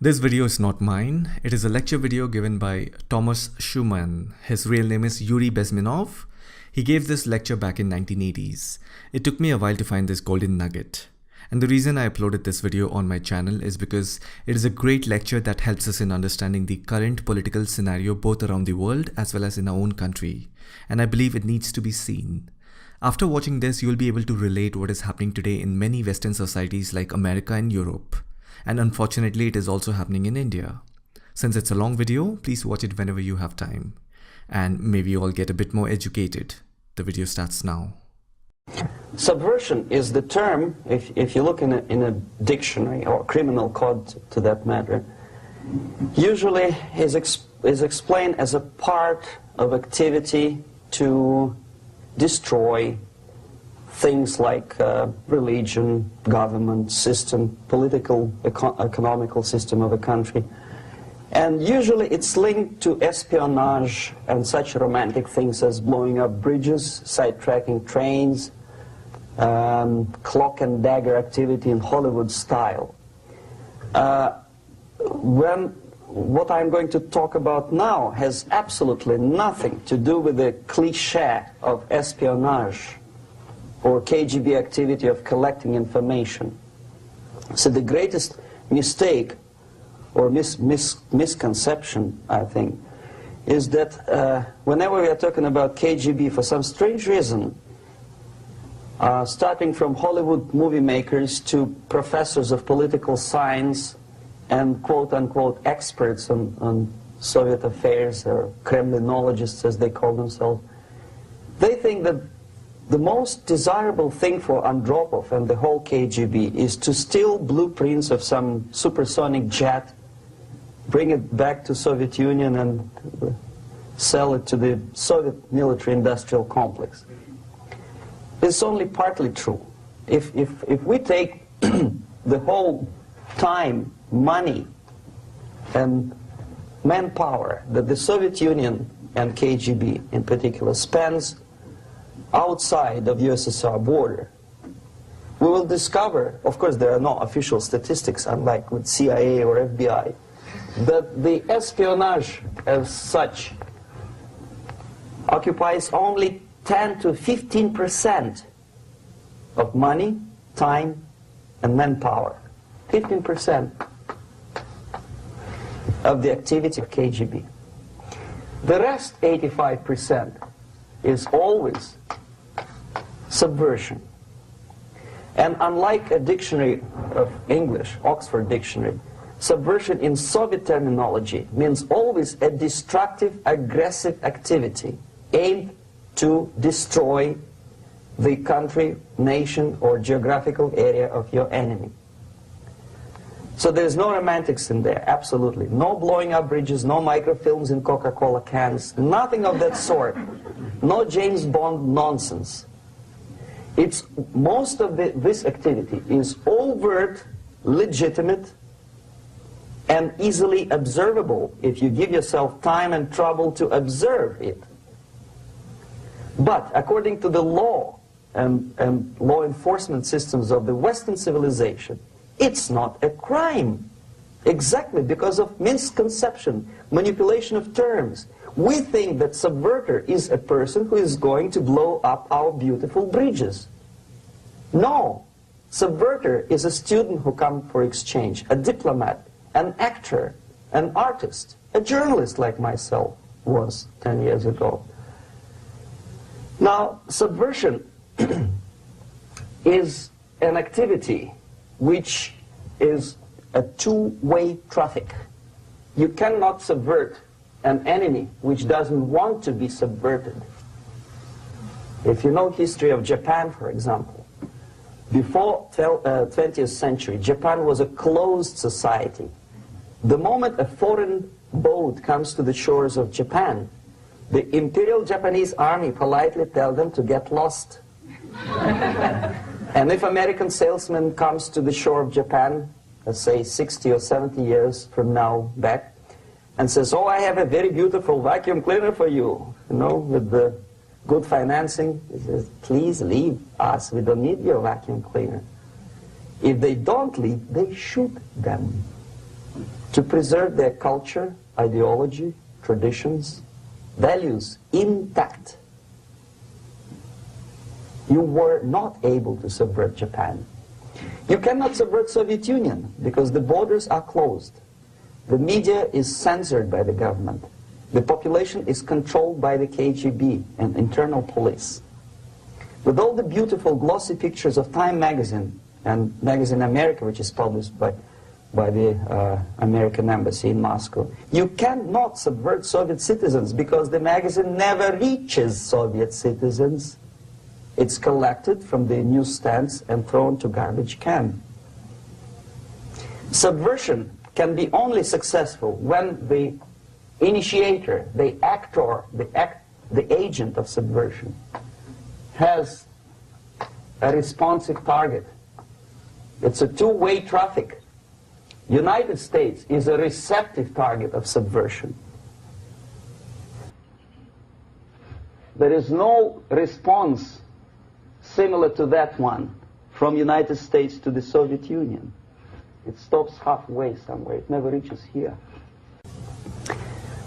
This video is not mine. It is a lecture video given by Tomas Schuman. His real name is Yuri Bezmenov. He gave this lecture back in 1980s. It took me a while to find this golden nugget. And the reason I uploaded this video on my channel is because it is a great lecture that helps us in understanding the current political scenario both around the world as well as in our own country. And I believe it needs to be seen. After watching this, you will be able to relate what is happening today in many Western societies like America and Europe. And unfortunately, it is also happening in India. Since it's a long video, please watch it whenever you have time. And maybe you all get a bit more educated. The video starts now. Subversion is the term, if you look in a dictionary or criminal code to that matter, usually is explained as a part of activity to destroy things like religion, government, system, political, economical system of a country. And usually it's linked to espionage and such romantic things as blowing up bridges, sidetracking trains, cloak and dagger activity in Hollywood style. What I'm going to talk about now has absolutely nothing to do with the cliché of espionage or KGB activity of collecting information. So the greatest mistake or misconception, I think, is that whenever we are talking about KGB, for some strange reason, starting from Hollywood movie makers to professors of political science and quote-unquote experts on Soviet affairs, or Kremlinologists as they call themselves, they think that the most desirable thing for Andropov and the whole KGB is to steal blueprints of some supersonic jet, bring it back to Soviet Union and sell it to the Soviet military-industrial complex. It's only partly true. If we take the whole time, money, and manpower that the Soviet Union and KGB in particular spends outside of USSR border, we will discover, of course there are no official statistics unlike with CIA or FBI, that the espionage as such occupies only 10 to 15% of money, time, and manpower. 15% of the activity of KGB. The rest, 85%, is always subversion. And unlike a dictionary of English, Oxford Dictionary, subversion in Soviet terminology means always a destructive, aggressive activity aimed to destroy the country, nation, or geographical area of your enemy. So there's no romantics in there, absolutely. No blowing up bridges, no microfilms in Coca-Cola cans, nothing of that sort. No James Bond nonsense. It's most of this activity is overt, legitimate, and easily observable if you give yourself time and trouble to observe it. But according to the law and law enforcement systems of the Western civilization, it's not a crime. Exactly because of misconception, manipulation of terms. We think that subverter is a person who is going to blow up our beautiful bridges. No. Subverter is a student who comes for exchange, a diplomat, an actor, an artist, a journalist like myself was 10 years ago. Now, subversion is an activity which is a two-way traffic. You cannot subvert an enemy which doesn't want to be subverted. If you know history of Japan, for example, before 20th century, Japan was a closed society. The moment a foreign boat comes to the shores of Japan, the Imperial Japanese Army politely tells them to get lost. And if American salesman comes to the shore of Japan, let's say 60 or 70 years from now back, and says, oh, I have a very beautiful vacuum cleaner for you, with the good financing, he says, please leave us, we don't need your vacuum cleaner. If they don't leave, they shoot them. to preserve their culture, ideology, traditions, values intact. You were not able to subvert Japan. You cannot subvert Soviet Union because the borders are closed. The media is censored by the government. The population is controlled by the KGB and internal police. With all the beautiful glossy pictures of Time magazine and Magazine America, which is published by the American embassy in Moscow, you cannot subvert Soviet citizens because the magazine never reaches Soviet citizens. It's collected from the newsstands and thrown to garbage can. Subversion can be only successful when the initiator, the actor, the agent of subversion has a responsive target. It's a two-way traffic. United States is a receptive target of subversion. There is no response similar to that one from United States to the Soviet Union. It stops halfway somewhere. It never reaches here.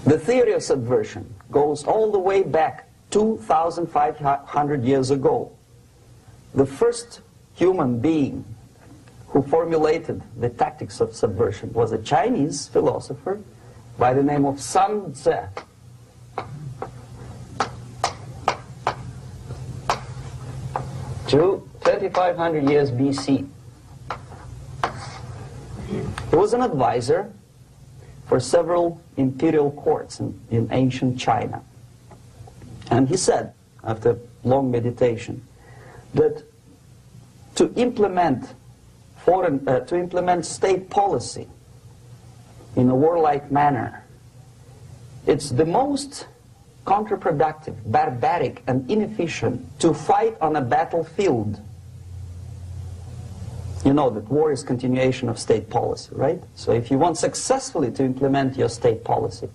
The theory of subversion goes all the way back 2,500 years ago. The first human being who formulated the tactics of subversion was a Chinese philosopher by the name of Sun Tzu. 2,500 years BC. He was an advisor for several imperial courts in ancient China. And he said, after long meditation, that to implement state policy in a warlike manner, it's the most counterproductive, barbaric, and inefficient to fight on a battlefield. You know that war is continuation of state policy, right? So if you want successfully to implement your state policy,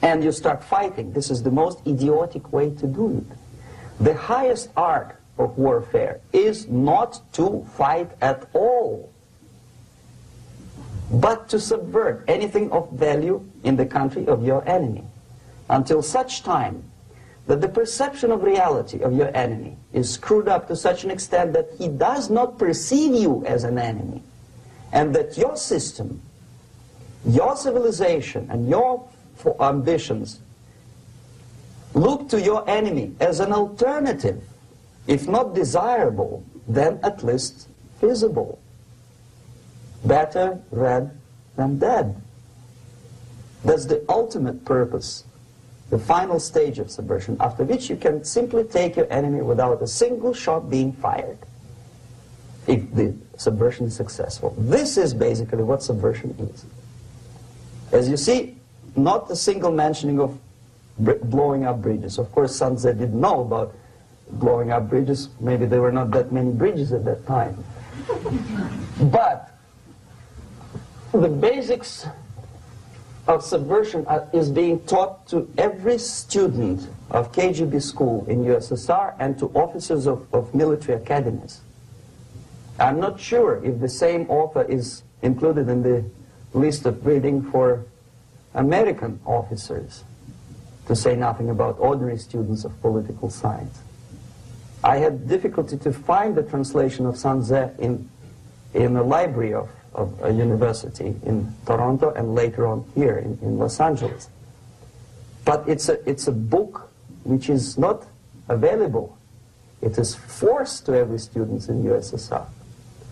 and you start fighting, this is the most idiotic way to do it. The highest art of warfare is not to fight at all, but to subvert anything of value in the country of your enemy, until such time that the perception of reality of your enemy is screwed up to such an extent that he does not perceive you as an enemy, and that your system, your civilization, and your ambitions look to your enemy as an alternative, if not desirable, then at least feasible. Better red than dead. That's the ultimate purpose, the final stage of subversion, after which you can simply take your enemy without a single shot being fired, if the subversion is successful. This is basically what subversion is. As you see, not a single mentioning of blowing up bridges. Of course, Sun Tzu didn't know about blowing up bridges. Maybe there were not that many bridges at that time. But the basics of subversion is being taught to every student of KGB school in USSR and to officers of military academies. I'm not sure if the same author is included in the list of reading for American officers, to say nothing about ordinary students of political science. I had difficulty to find the translation of Sun Tzu in a library of a university in Toronto and later on here in Los Angeles. But it's a book which is not available. It is forced to every student in USSR.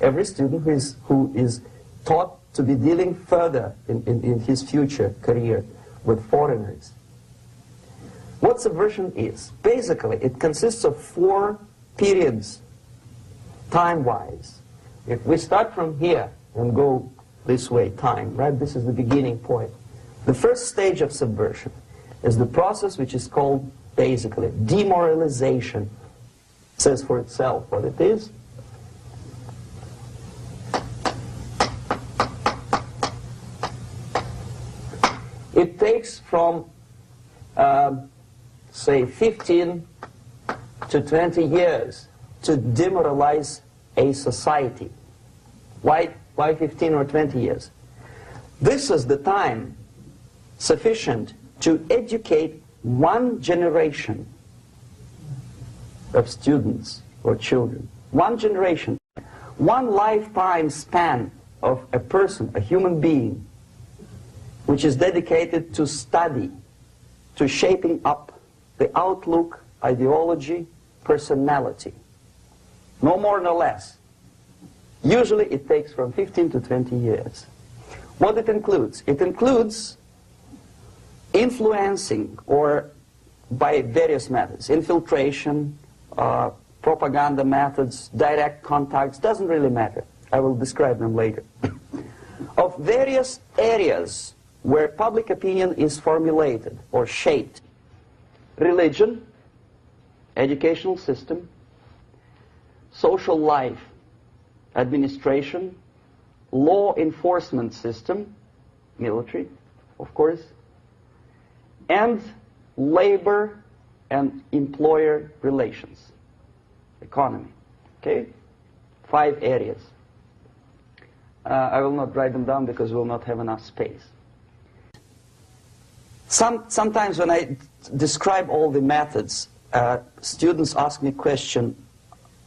Every student who is taught to be dealing further in his future career with foreigners. What subversion is? Basically, it consists of 4 periods, time-wise. If we start from here and go this way, time, right? This is the beginning point. The first stage of subversion is the process which is called, basically, demoralization. It says for itself what it is. It takes from, say, 15 to 20 years to demoralize a society. Why 15 or 20 years? This is the time sufficient to educate one generation of students or children. One generation. One lifetime span of a person, a human being, which is dedicated to study, to shaping up the outlook, ideology, personality. No more, no less. Usually it takes from 15 to 20 years. What it includes? It includes influencing, or by various methods, infiltration, propaganda methods, direct contacts, doesn't really matter. I will describe them later. Of various areas where public opinion is formulated or shaped. Religion, educational system, social life, administration, law enforcement system, military, of course, and labor and employer relations, economy. Okay? 5 areas. I will not write them down because we will not have enough space. Sometimes when I describe all the methods, students ask me question,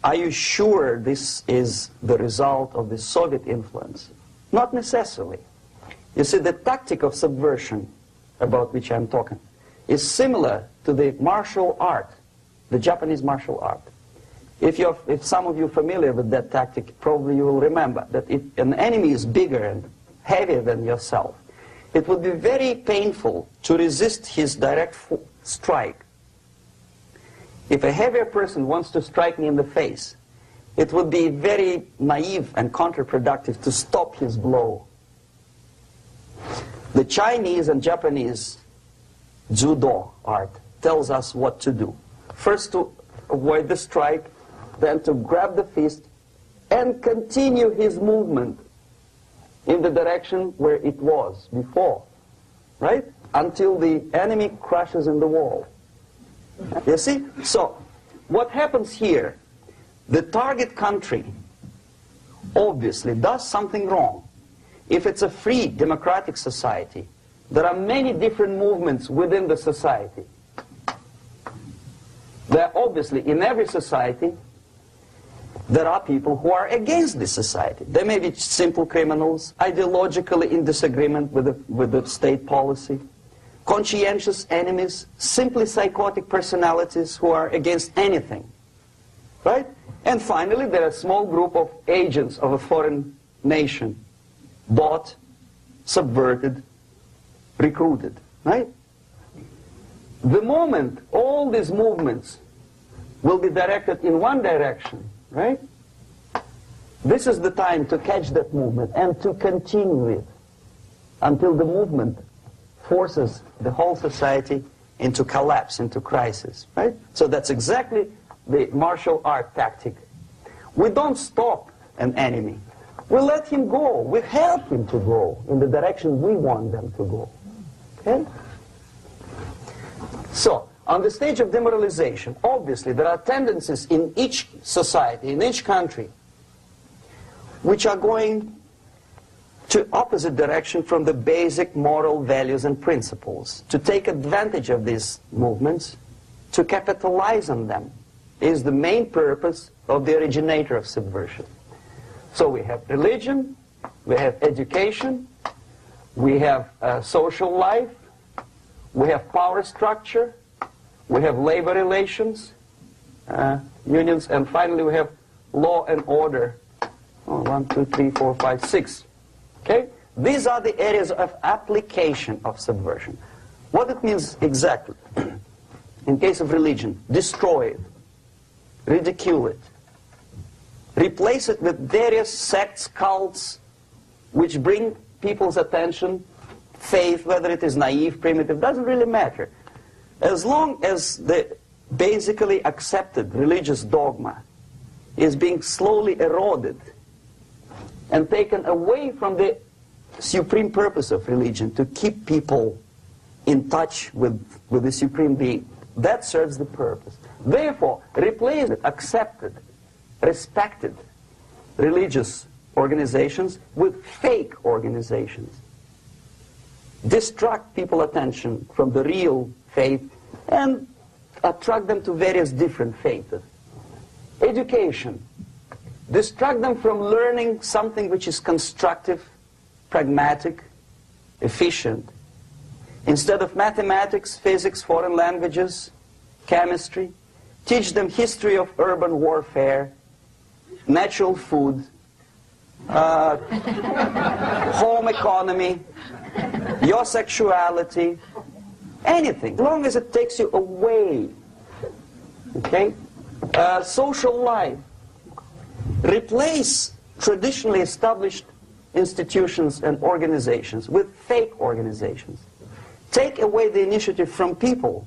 are you sure this is the result of the Soviet influence? Not necessarily. You see, the tactic of subversion, about which I'm talking, is similar to the martial art, the Japanese martial art. If some of you are familiar with that tactic, probably you will remember that if an enemy is bigger and heavier than yourself, it would be very painful to resist his direct strike. If a heavier person wants to strike me in the face, it would be very naive and counterproductive to stop his blow. The Chinese and Japanese judo art tells us what to do. First to avoid the strike, then to grab the fist and continue his movement in the direction where it was before, right? Until the enemy crashes in the wall. You see? So, what happens here? The target country obviously does something wrong. If it's a free democratic society, there are many different movements within the society. There are obviously, in every society, there are people who are against this society. They may be simple criminals, ideologically in disagreement with the state policy, conscientious enemies, simply psychotic personalities who are against anything, right? And finally, there are a small group of agents of a foreign nation, bought, subverted, recruited, right? The moment all these movements will be directed in one direction, right? This is the time to catch that movement and to continue it until the movement forces the whole society into collapse, into crisis, right? So that's exactly the martial art tactic. We don't stop an enemy. We let him go. We help him to go in the direction we want them to go. Okay? So, on the stage of demoralization, obviously there are tendencies in each society, in each country, which are going to opposite direction from the basic moral values and principles. To take advantage of these movements, to capitalize on them, is the main purpose of the originator of subversion. So we have religion, we have education, we have social life, we have power structure, we have labor relations, unions, and finally we have law and order. 1, 2, 3, 4, 5, 6. Okay? These are the areas of application of subversion. What it means exactly? In case of religion, destroy it, ridicule it, replace it with various sects, cults, which bring people's attention, faith, whether it is naive, primitive, doesn't really matter. As long as the basically accepted religious dogma is being slowly eroded and taken away from the supreme purpose of religion, to keep people in touch with the supreme being, that serves the purpose. Therefore, replace it, accepted, respected religious organizations with fake organizations. distract people's attention from the real faith and attract them to various different faiths. Education. Distract them from learning something which is constructive, pragmatic, efficient. Instead of mathematics, physics, foreign languages, chemistry, teach them history of urban warfare, natural food, home economy, your sexuality, anything, as long as it takes you away. Okay? Social life. Replace traditionally established institutions and organizations with fake organizations. Take away the initiative from people.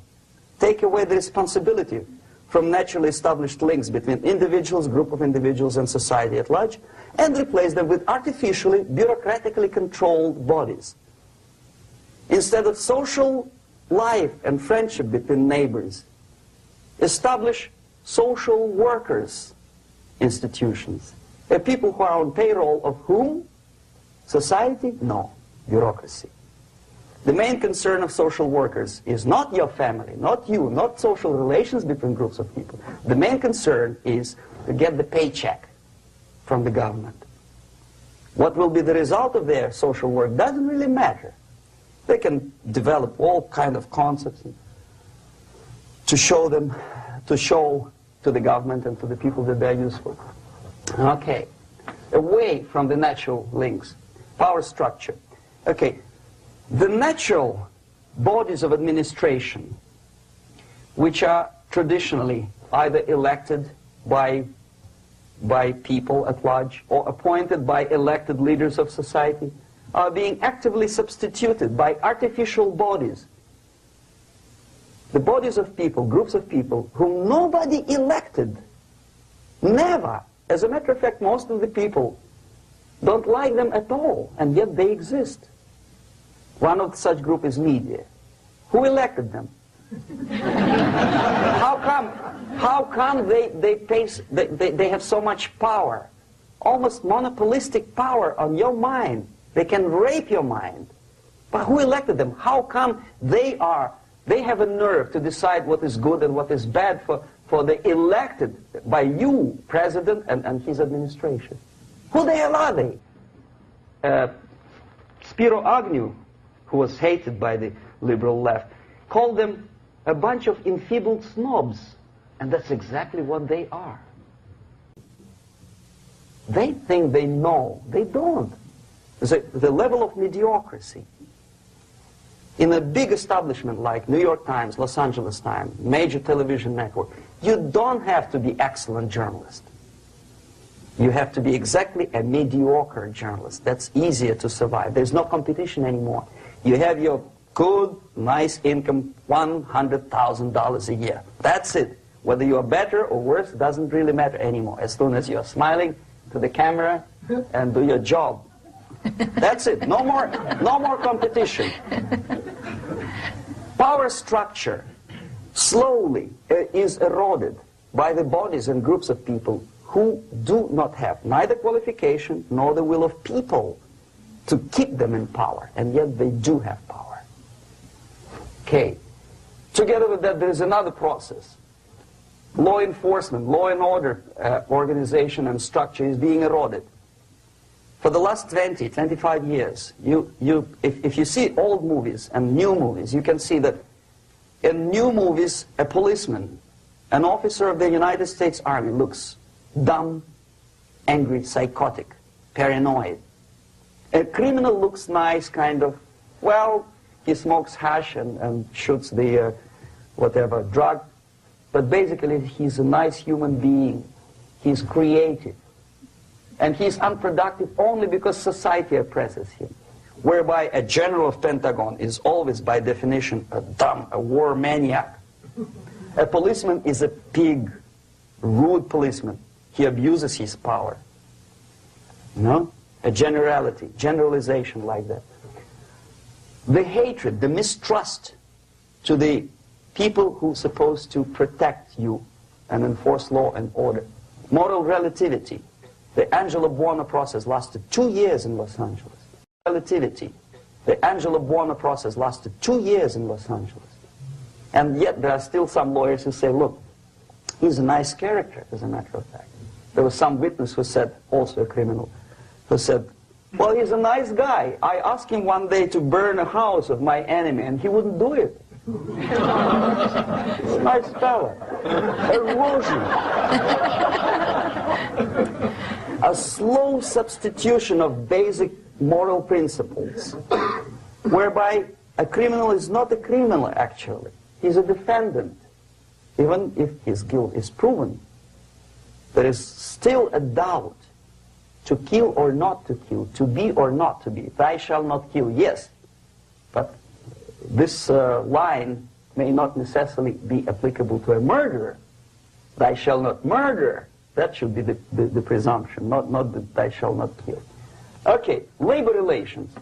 Take away the responsibility from naturally established links between individuals, group of individuals, and society at large, and replace them with artificially, bureaucratically controlled bodies. Instead of social life and friendship between neighbors, establish social workers institutions. People who are on payroll of whom? Society? No. Bureaucracy. The main concern of social workers is not your family, not you, not social relations between groups of people. The main concern is to get the paycheck from the government. What will be the result of their social work doesn't really matter. They can develop all kind of concepts to show to the government and to the people that they're useful. Okay, away from the natural links, power structure. Okay, the natural bodies of administration, which are traditionally either elected by people at large or appointed by elected leaders of society, are being actively substituted by artificial bodies. The bodies of people, groups of people, whom nobody elected. Never. As a matter of fact, most of the people don't like them at all, and yet they exist. One of such group is media. Who elected them? How come they have so much power? Almost monopolistic power on your mind. They can rape your mind. But who elected them? How come they have a nerve to decide what is good and what is bad for the elected by you, president, and his administration? Who the hell are they? Spiro Agnew, who was hated by the liberal left, called them a bunch of enfeebled snobs. And that's exactly what they are. They think they know. They don't. The level of mediocrity. In a big establishment like New York Times, Los Angeles Times, major television network, you don't have to be excellent journalist. You have to be exactly a mediocre journalist. That's easier to survive. There's no competition anymore. You have your good, nice income, $100,000 a year. That's it. Whether you are better or worse doesn't really matter anymore. As soon as you're smiling to the camera and do your job. That's it. No more competition. Power structure slowly is eroded by the bodies and groups of people who do not have neither qualification nor the will of people to keep them in power, and yet they do have power. Okay. Together with that, there is another process. Law enforcement, law and order organization and structure is being eroded. For the last 20, 25 years, if you see old movies and new movies, you can see that in new movies, a policeman, an officer of the United States Army looks dumb, angry, psychotic, paranoid. A criminal looks nice, kind of, well, he smokes hash and shoots the whatever drug, but basically he's a nice human being. He's creative. And he's unproductive only because society oppresses him. Whereby a general of Pentagon is always, by definition, a war maniac. A policeman is a pig, rude policeman. He abuses his power. No? A generalization like that. The hatred, the mistrust to the people who are supposed to protect you and enforce law and order. Moral relativity. The Angelo Buono process lasted 2 years in Los Angeles. Relativity. The Angelo Buono process lasted 2 years in Los Angeles. And yet there are still some lawyers who say, look, he's a nice character, as a matter of fact. There was some witness who said, also a criminal, who said, well, he's a nice guy. I asked him one day to burn a house of my enemy, and he wouldn't do it. He's a nice fella. Erosion. A slow substitution of basic moral principles, whereby a criminal is not a criminal, actually. He's a defendant. Even if his guilt is proven, there is still a doubt. To kill or not to kill, to be or not to be. Thou shalt not kill, yes. But this line may not necessarily be applicable to a murderer. Thou shalt not murder. That should be the presumption, not that thou shalt not kill. Okay, labor relations.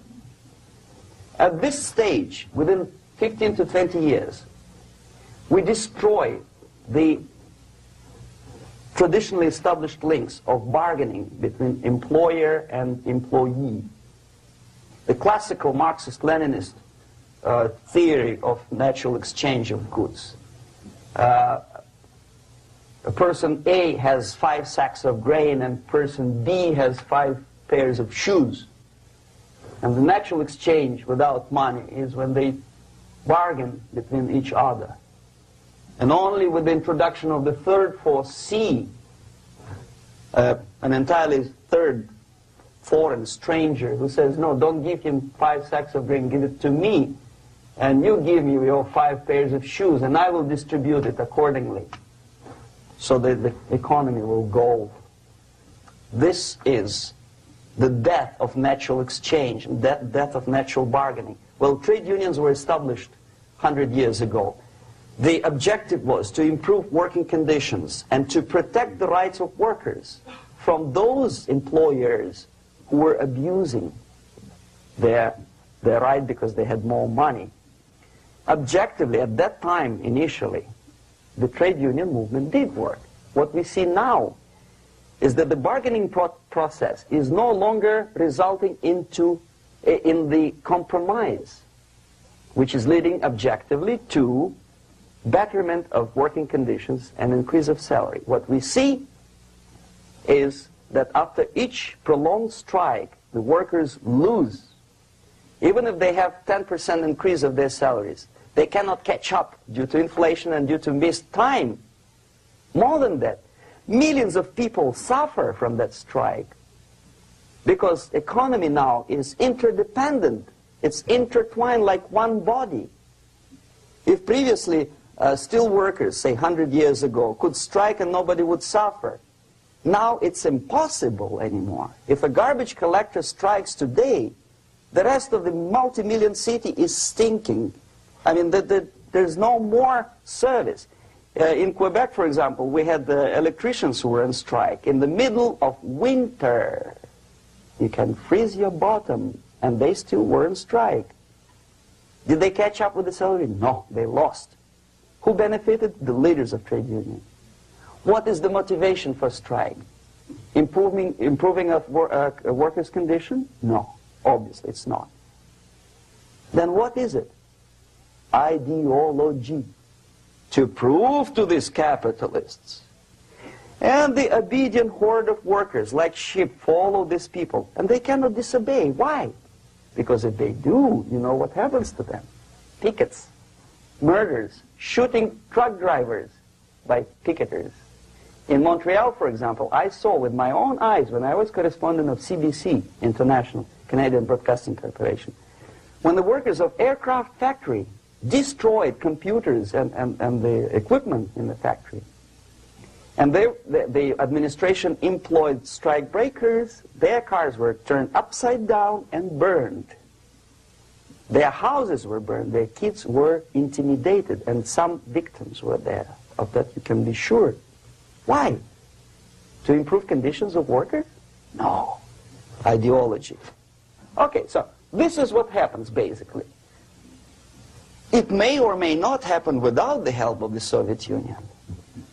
At this stage, within 15 to 20 years, we destroy the traditionally established links of bargaining between employer and employee. The classical Marxist-Leninist theory of natural exchange of goods. A person A has 5 sacks of grain and person B has 5 pairs of shoes. And the natural exchange without money is when they bargain between each other. And only with the introduction of the third force, C, an entirely third foreign stranger who says, no, don't give him 5 sacks of grain, give it to me, and you give me your 5 pairs of shoes, and I will distribute it accordingly, so that the economy will go. This is the death of natural exchange, death of natural bargaining. Well, trade unions were established 100 years ago. The objective was to improve working conditions and to protect the rights of workers from those employers who were abusing their right because they had more money. Objectively, at that time, initially, the trade union movement did work. What we see now is that the bargaining process is no longer resulting in the compromise, which is leading objectively to betterment of working conditions and increase of salary. What we see is that after each prolonged strike, the workers lose. Even if they have 10% increase of their salaries, they cannot catch up due to inflation and due to missed time. More than that, millions of people suffer from that strike because economy now is interdependent. It's intertwined like one body. If previously steel workers, say 100 years ago, could strike and nobody would suffer, now it's impossible anymore. If a garbage collector strikes today, the rest of the multi-million city is stinking. I mean, there's no more service. In Quebec, for example, we had the electricians who were on strike in the middle of winter. You can freeze your bottom, and they still were on strike. Did they catch up with the salary? No, they lost. Who benefited? The leaders of trade unions. What is the motivation for strike? Improving of a worker's condition? No, obviously it's not. Then what is it? Ideology. To prove to these capitalists. And the obedient horde of workers, like sheep, follow these people. And they cannot disobey. Why? Because if they do, you know what happens to them. Pickets, murders, shooting truck drivers by picketers. In Montreal, for example, I saw with my own eyes when I was correspondent of CBC, International, Canadian Broadcasting Corporation, when the workers of aircraft factory destroyed computers and the equipment in the factory. And the administration employed strike breakers. Their cars were turned upside down and burned. Their houses were burned. Their kids were intimidated. And some victims were there. Of that you can be sure. Why? To improve conditions of workers? No. Ideology. Okay, so this is what happens basically. It may or may not happen without the help of the Soviet Union.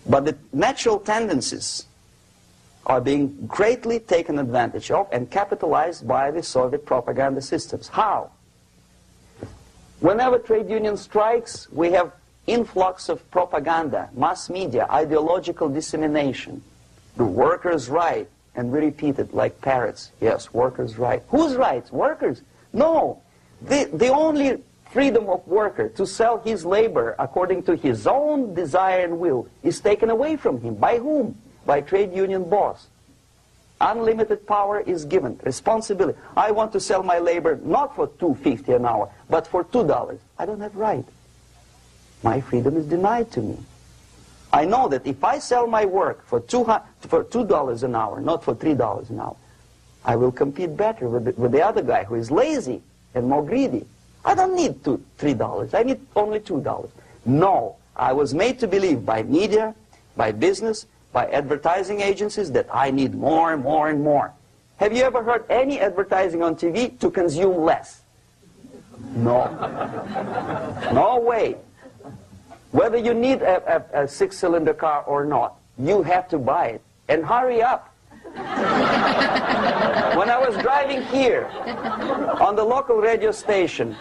But the natural tendencies are being greatly taken advantage of and capitalized by the Soviet propaganda systems. How? Whenever trade union strikes, we have influx of propaganda, mass media, ideological dissemination. The workers' right, and we repeat it like parrots. Yes, workers' right. Whose rights? Workers? No. The only freedom of worker to sell his labor according to his own desire and will is taken away from him. By whom? By trade union boss. Unlimited power is given. Responsibility. I want to sell my labor not for $2.50 an hour, but for $2. I don't have right. My freedom is denied to me. I know that if I sell my work for $2 an hour, not for $3 an hour, I will compete better with the other guy who is lazy and more greedy. I don't need $3. I need only $2. No, I was made to believe by media, by business, by advertising agencies that I need more and more and more. Have you ever heard any advertising on TV to consume less? No. No way. Whether you need a six-cylinder car or not, you have to buy it. And hurry up. When I was driving here on the local radio station,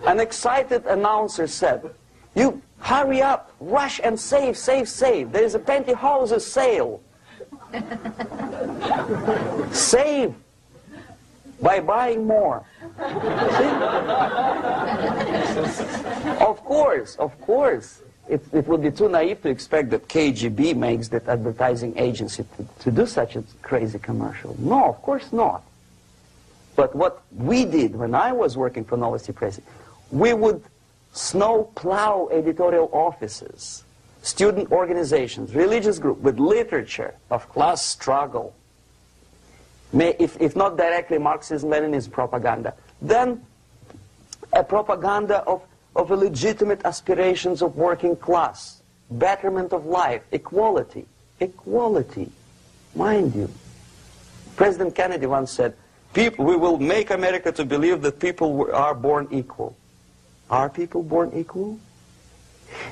an excited announcer said, "You hurry up, rush and save, save, save. There is a pantyhose sale." Save by buying more. See? Of course. It would be too naive to expect that KGB makes that advertising agency to do such a crazy commercial. No, of course not. But what we did when I was working for Novosti Press, we would snow plow editorial offices, student organizations, religious groups with literature of class struggle, if not directly Marxism-Leninism propaganda, then a propaganda of a legitimate aspirations of working class, betterment of life, equality. Equality, mind you. President Kennedy once said, we will make America to believe that people are born equal. Are people born equal?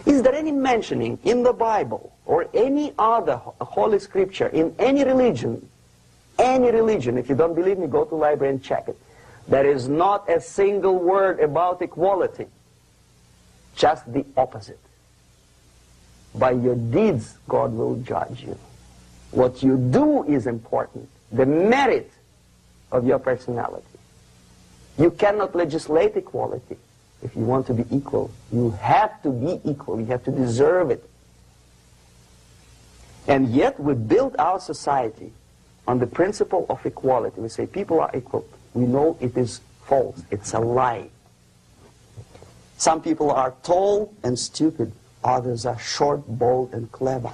Is there any mentioning in the Bible or any other holy scripture in any religion, if you don't believe me, go to the library and check it. There is not a single word about equality. Just the opposite. By your deeds, God will judge you. What you do is important. The merit of your personality. You cannot legislate equality. If you want to be equal, you have to be equal. You have to deserve it. And yet we build our society on the principle of equality. We say people are equal. We know it is false. It's a lie. Some people are tall and stupid. Others are short, bold, and clever.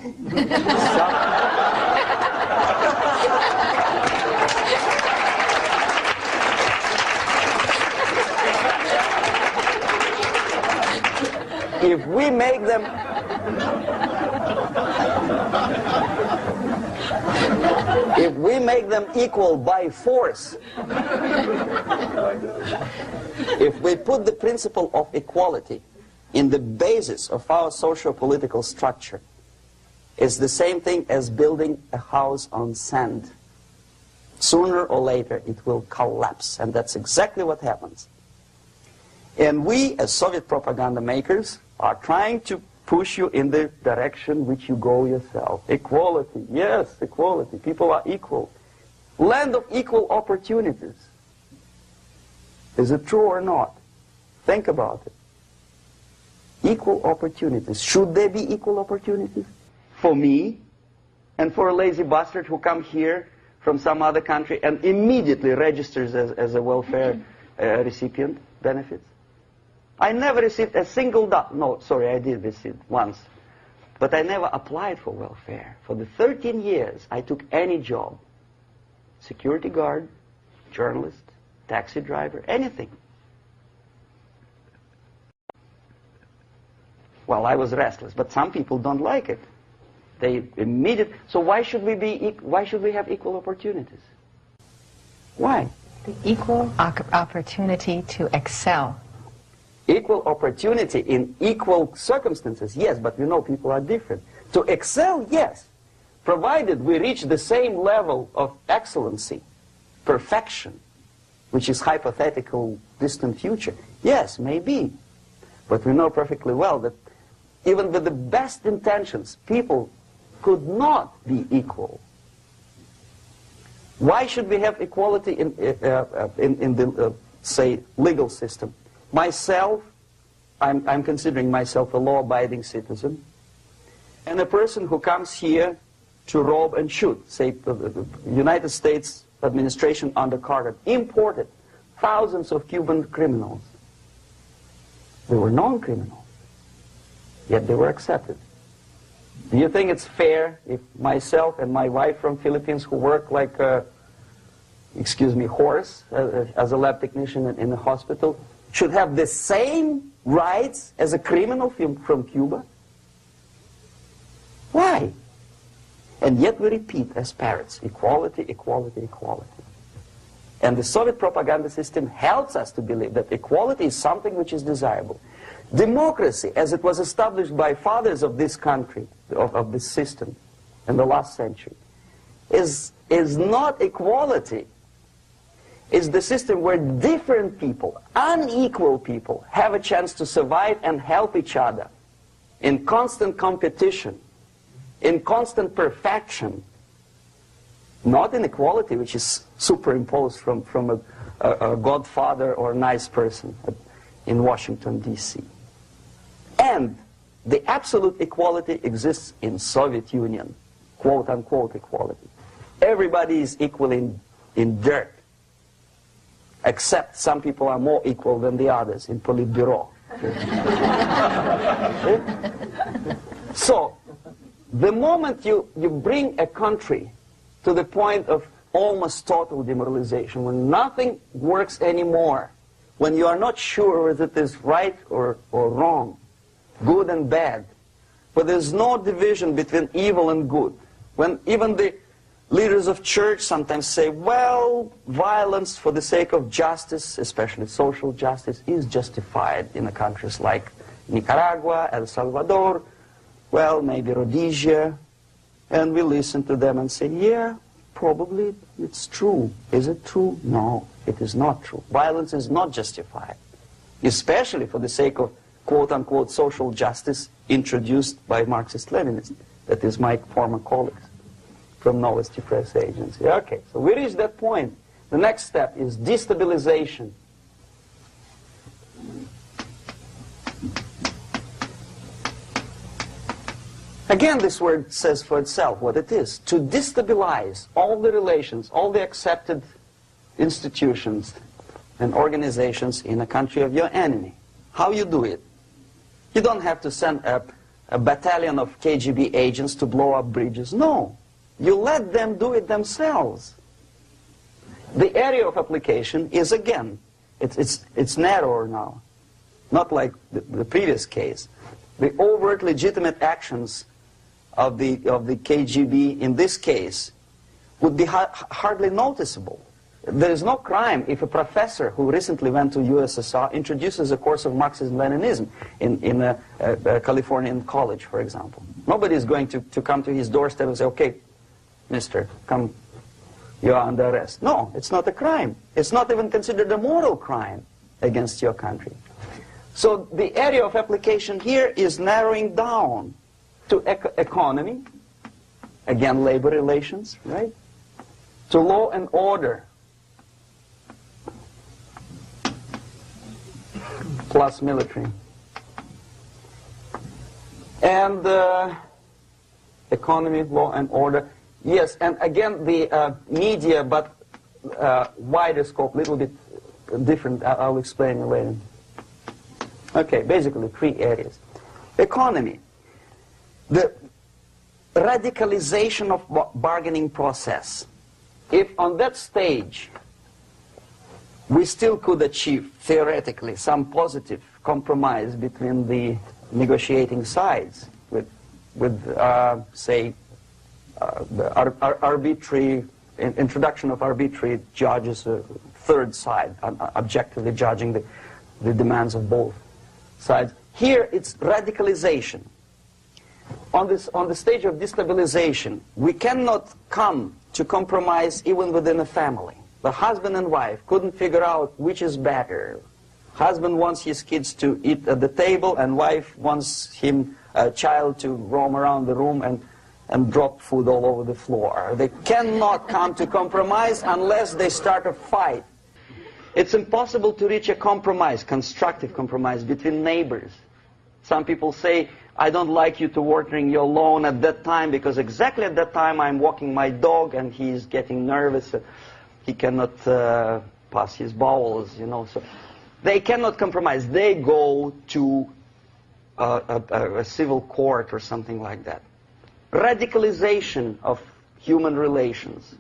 If we make them equal by force, if we put the principle of equality in the basis of our socio-political structure, it's the same thing as building a house on sand. Sooner or later it will collapse, and that's exactly what happens. And we, as Soviet propaganda makers, are trying to push you in the direction which you go yourself. Equality, yes, equality. People are equal. Land of equal opportunities. Is it true or not? Think about it. Equal opportunities. Should there be equal opportunities? For me and for a lazy bastard who come here from some other country and immediately registers as a welfare recipient benefits? I never received a single dollar. No, sorry, I did receive once. But I never applied for welfare. For the 13 years, I took any job. Security guard, journalist, taxi driver, anything. Well, I was restless, but some people don't like it. They immediately. So why should we have equal opportunities? Why? The equal opportunity to excel. Equal opportunity in equal circumstances, yes, but you know people are different. To excel, yes, provided we reach the same level of excellency, perfection, which is hypothetical, distant future. Yes, maybe. But we know perfectly well that even with the best intentions, people could not be equal. Why should we have equality in the, say, legal system? Myself, I'm considering myself a law-abiding citizen, and a person who comes here to rob and shoot, say, the United States administration under Carter imported thousands of Cuban criminals. They were non-criminals, yet they were accepted. Do you think it's fair if myself and my wife from Philippines, who work like a, excuse me, horse as a lab technician in the hospital, should have the same rights as a criminal from Cuba? Why? And yet we repeat as parrots, equality, equality, equality. And the Soviet propaganda system helps us to believe that equality is something which is desirable. Democracy, as it was established by fathers of this country, of this system in the last century, is not equality. It's the system where different people, unequal people, have a chance to survive and help each other in constant competition, in constant perfection, not in equality, which is superimposed from a godfather or a nice person in Washington, D.C. And the absolute equality exists in Soviet Union, quote-unquote equality. Everybody is equal in dirt, except some people are more equal than the others in Politburo. So, the moment you bring a country to the point of almost total demoralization, when nothing works anymore, when you are not sure whether it is right or wrong, good and bad, but there's no division between evil and good, when even the leaders of church sometimes say, well, violence for the sake of justice, especially social justice, is justified in the countries like Nicaragua, El Salvador, well, maybe Rhodesia, and we listen to them and say, yeah, probably it's true. Is it true? No, it is not true. Violence is not justified, especially for the sake of quote-unquote social justice introduced by Marxist-Leninists, that is my former colleagues from Novosti Press Agency. Okay, so we reached that point. The next step is destabilization. Again, this word says for itself what it is. To destabilize all the relations, all the accepted institutions and organizations in a country of your enemy. How you do it? You don't have to send a battalion of KGB agents to blow up bridges. No. You let them do it themselves. The area of application is, again, it's narrower now. Not like the previous case. The overt legitimate actions of the KGB in this case would be hardly noticeable. There is no crime if a professor who recently went to USSR introduces a course of Marxism-Leninism in a Californian college, for example. Nobody is going to come to his doorstep and say, okay, mister, come, you are under arrest. No, it's not a crime. It's not even considered a moral crime against your country. So the area of application here is narrowing down to economy, again labor relations, right? To law and order, plus military. And economy, law and order. Yes, and again the media, but wider scope, little bit different. I'll explain it later. Okay, basically 3 areas. Economy. The radicalization of bargaining process. If on that stage we still could achieve, theoretically, some positive compromise between the negotiating sides with say, the arbitrary, introduction of arbitrary judges, third side, objectively judging the demands of both sides. Here it's radicalization. On the stage of destabilization, we cannot come to compromise even within a family. The husband and wife couldn't figure out which is better, Husband wants his kids to eat at the table, and wife wants a child to roam around the room and drop food all over the floor. They cannot come to compromise unless they start a fight. It's impossible to reach a compromise, constructive compromise, between neighbors. Some people say, I don't like you to watering your lawn at that time because exactly at that time I'm walking my dog and he's getting nervous. He cannot pass his bowels, you know. So they cannot compromise. They go to a civil court or something like that. Radicalization of human relations.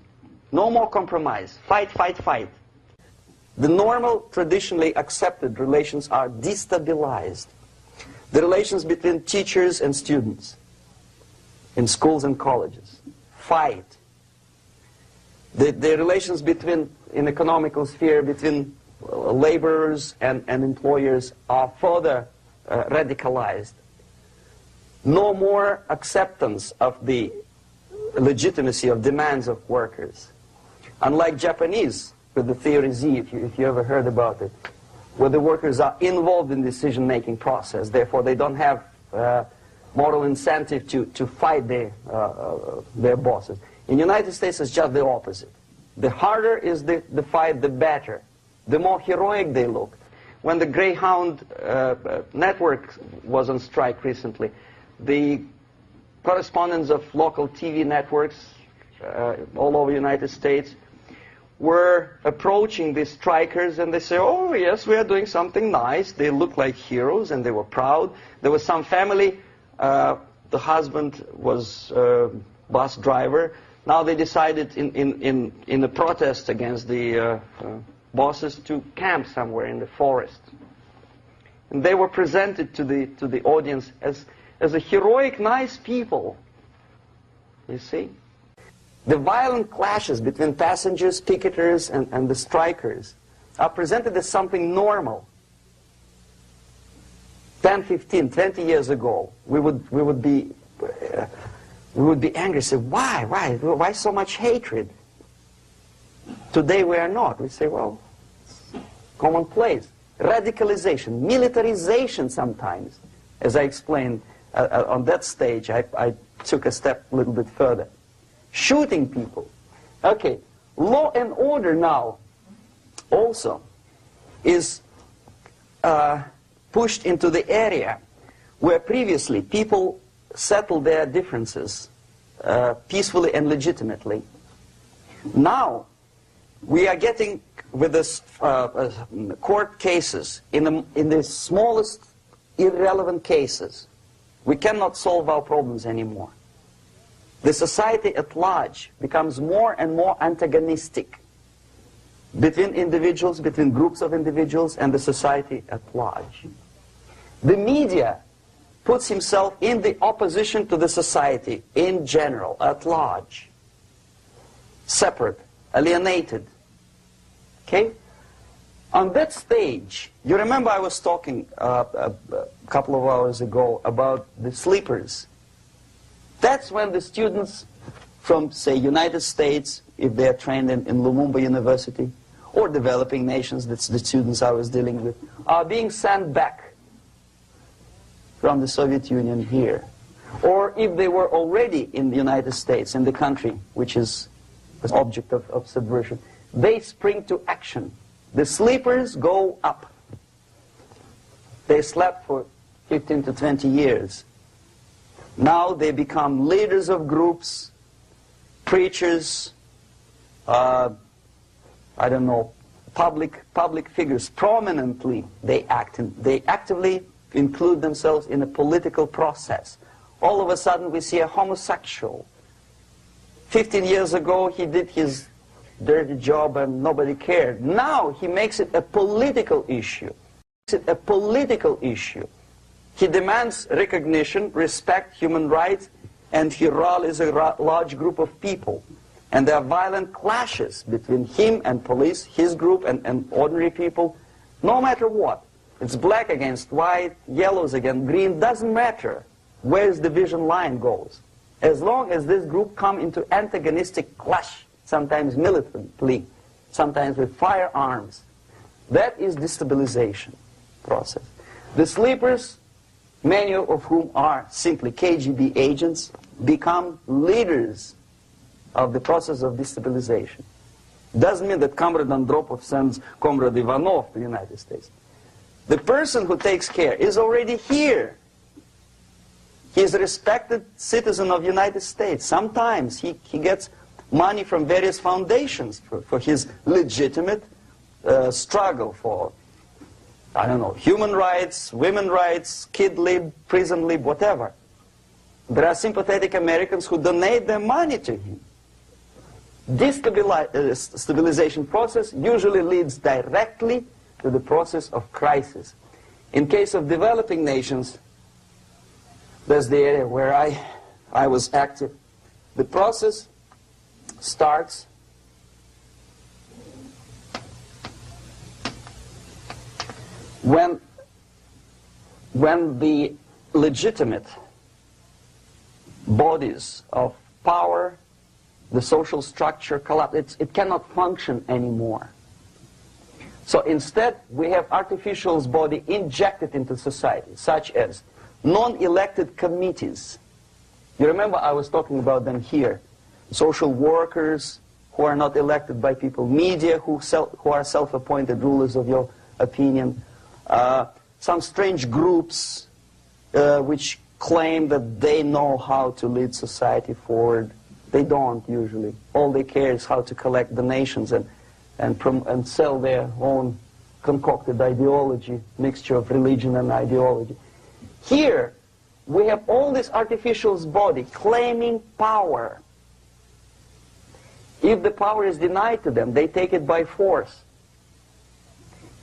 No more compromise. Fight, fight, fight. The normal, traditionally accepted relations are destabilized. The relations between teachers and students in schools and colleges. Fight. The relations in economical sphere between laborers and employers are further radicalized. No more acceptance of the legitimacy of demands of workers. Unlike Japanese, with the theory Z, if you ever heard about it, where the workers are involved in the decision-making process, therefore they don't have moral incentive to fight their bosses. In the United States, it's just the opposite. The harder is the fight, the better. The more heroic they look. When the Greyhound network was on strike recently, the correspondents of local TV networks all over the United States were approaching these strikers, and they say, oh yes, we are doing something nice. They look like heroes and they were proud. There was some family, the husband was a bus driver. Now they decided in a protest against the bosses to camp somewhere in the forest. And they were presented to the audience as a heroic, nice people. You see? The violent clashes between passengers, picketers, and the strikers are presented as something normal. 10, 15, 20 years ago, we would be angry, say, why so much hatred? Today we are not. We say, well, it's commonplace. Radicalization, militarization sometimes. As I explained on that stage, I took a step a little bit further. Shooting people. Okay, law and order now also is pushed into the area where previously people settled their differences peacefully and legitimately. Now we are getting with this court cases in the smallest irrelevant cases. We cannot solve our problems anymore. The society at large becomes more and more antagonistic between individuals, between groups of individuals, and the society at large. The media puts himself in the opposition to the society in general, at large. Separate, alienated. Okay? On that stage, you remember I was talking a couple of hours ago about the sleepers. That's when the students from, say, United States, if they're trained in Lumumba University, or developing nations, that's the students I was dealing with, are being sent back from the Soviet Union here. Or if they were already in the United States, in the country, which is the object of subversion, they spring to action. The sleepers go up. They slept for 15 to 20 years. Now they become leaders of groups, preachers, I don't know, public figures. Prominently they actively include themselves in a political process. All of a sudden we see a homosexual. 15 years ago he did his dirty job and nobody cared. Now he makes it a political issue. He demands recognition, respect, human rights, and he rallies a large group of people. And there are violent clashes between him and police, his group and ordinary people, no matter what. It's black against white, yellows against green, doesn't matter where the division line goes. As long as this group come into antagonistic clash, sometimes militantly, sometimes with firearms, that is destabilization. process. The sleepers, many of whom are simply KGB agents, become leaders of the process of destabilization. Doesn't mean that Comrade Andropov sends Comrade Ivanov to the United States. The person who takes care is already here. He is a respected citizen of the United States. Sometimes he gets money from various foundations for his legitimate struggle for, I don't know, human rights, women's rights, kid lib, prison lib, whatever. There are sympathetic Americans who donate their money to him. This stabilization process usually leads directly to the process of crisis. In case of developing nations, that's the area where I was active. The process starts when the legitimate bodies of power, the social structure collapse. It cannot function anymore. So instead, we have artificial body injected into society, such as non-elected committees. You remember I was talking about them here. Social workers who are not elected by people, media who are self-appointed rulers of your opinion, some strange groups which claim that they know how to lead society forward. They don't usually. All they care is how to collect donations and sell their own concocted ideology, mixture of religion and ideology. Here, we have all this artificial body claiming power. If the power is denied to them, they take it by force.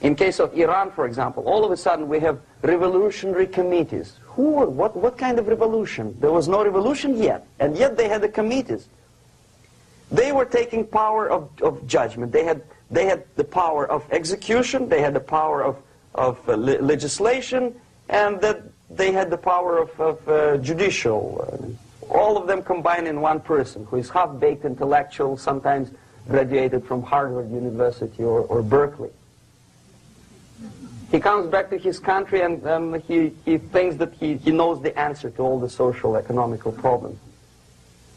In case of Iran, for example, all of a sudden we have revolutionary committees. What kind of revolution? There was no revolution yet, and yet they had the committees. They were taking power of judgment. They had the power of execution, they had the power of legislation, and that they had the power of judicial. All of them combined in one person, who is half-baked intellectual, sometimes graduated from Harvard University or Berkeley. He comes back to his country and he thinks that he knows the answer to all the social, economical problems.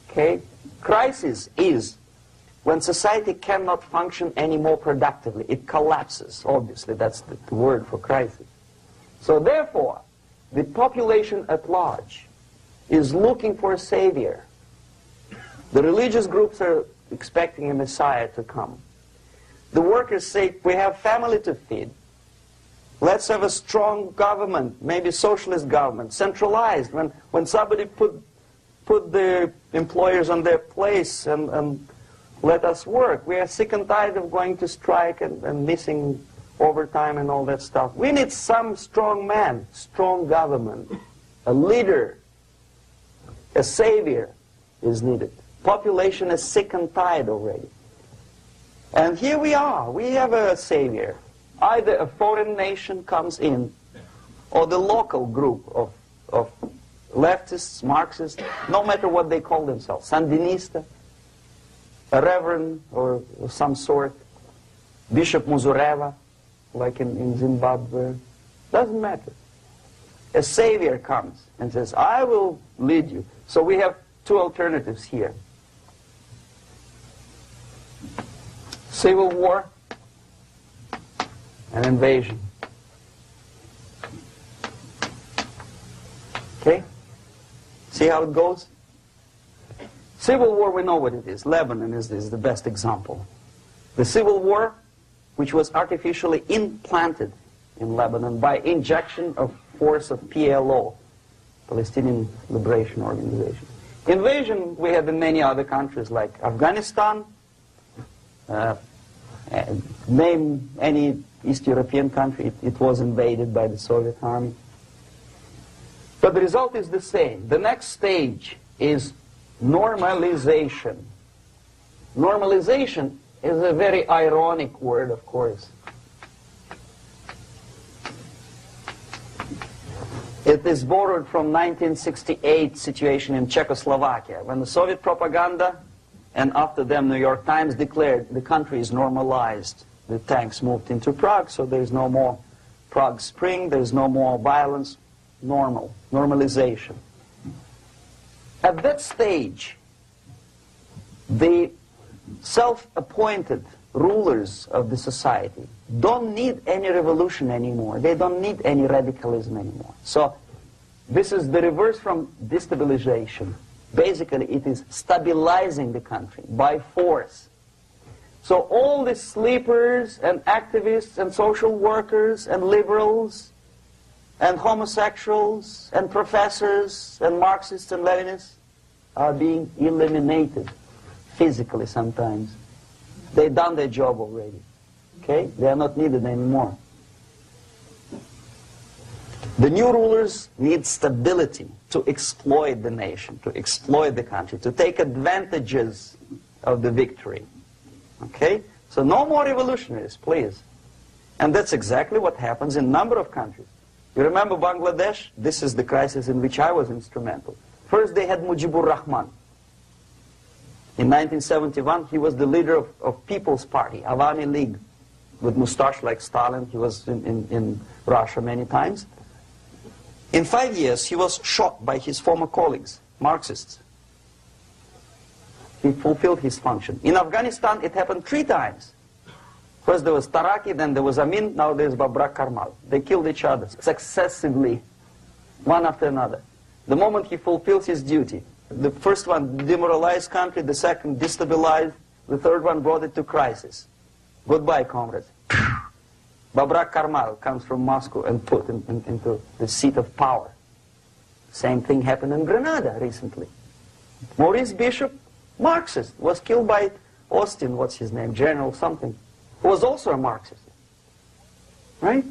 Okay? Crisis is when society cannot function any more productively. It collapses, obviously. That's the word for crisis. So therefore, the population at large is looking for a savior. The religious groups are expecting a messiah to come. The workers say, we have family to feed. Let's have a strong government, maybe socialist government, centralized. When somebody put the employers on their place and let us work. We are sick and tired of going to strike and missing overtime and all that stuff. We need some strong man, strong government, a leader, a savior is needed. Population is sick and tired already. And here we are. We have a savior. Either a foreign nation comes in, or the local group of leftists, Marxists, no matter what they call themselves, Sandinista, a reverend or some sort, Bishop Muzureva, like in Zimbabwe, doesn't matter. A savior comes and says, I will lead you. So we have two alternatives here. Civil war and invasion. Okay? See how it goes? Civil war, we know what it is. Lebanon is the best example. The civil war, which was artificially implanted in Lebanon by injection of force of PLO, Palestinian Liberation Organization. Invasion we have in many other countries like Afghanistan, name any East European country, it was invaded by the Soviet army. But the result is the same. The next stage is normalization. Normalization is a very ironic word, of course. It is borrowed from 1968 situation in Czechoslovakia, when the Soviet propaganda, and after them New York Times, declared the country is normalized. The tanks moved into Prague, so there is no more Prague Spring, there's no more violence, normalization. At that stage, the self-appointed rulers of the society don't need any revolution anymore. They don't need any radicalism anymore. So this is the reverse from destabilization. Basically, it is stabilizing the country by force. So all the sleepers and activists and social workers and liberals and homosexuals and professors and Marxists and Leninists are being eliminated physically sometimes. They've done their job already. Okay? They are not needed anymore. The new rulers need stability to exploit the nation, to exploit the country, to take advantages of the victory. Okay? So no more revolutionaries, please. And that's exactly what happens in a number of countries. You remember Bangladesh? This is the crisis in which I was instrumental. First they had Mujibur Rahman. In 1971, he was the leader of People's Party, Awami League, with mustache like Stalin. He was in Russia many times. In 5 years, he was shot by his former colleagues, Marxists. He fulfilled his function. In Afghanistan, it happened 3 times. First there was Taraki, then there was Amin, now there's Babrak Karmal. They killed each other successively, one after another. The moment he fulfills his duty, the first one demoralized country, the second destabilized, the third one brought it to crisis. Goodbye, comrades. Babrak Karmal comes from Moscow and put into the seat of power. Same thing happened in Grenada recently. Maurice Bishop, Marxist, was killed by Austin, what's his name, General something, who was also a Marxist. Right?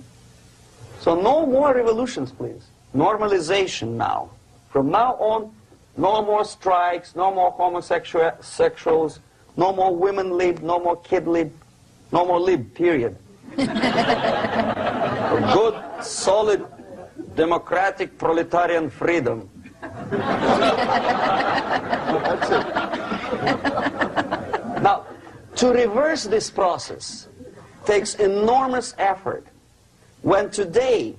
So no more revolutions, please. Normalization now. From now on, no more strikes, no more homosexuals, no more women lib, no more kid lib, no more lib, period. Good, solid, democratic, proletarian freedom. That's it. Now, to reverse this process takes enormous effort. When today,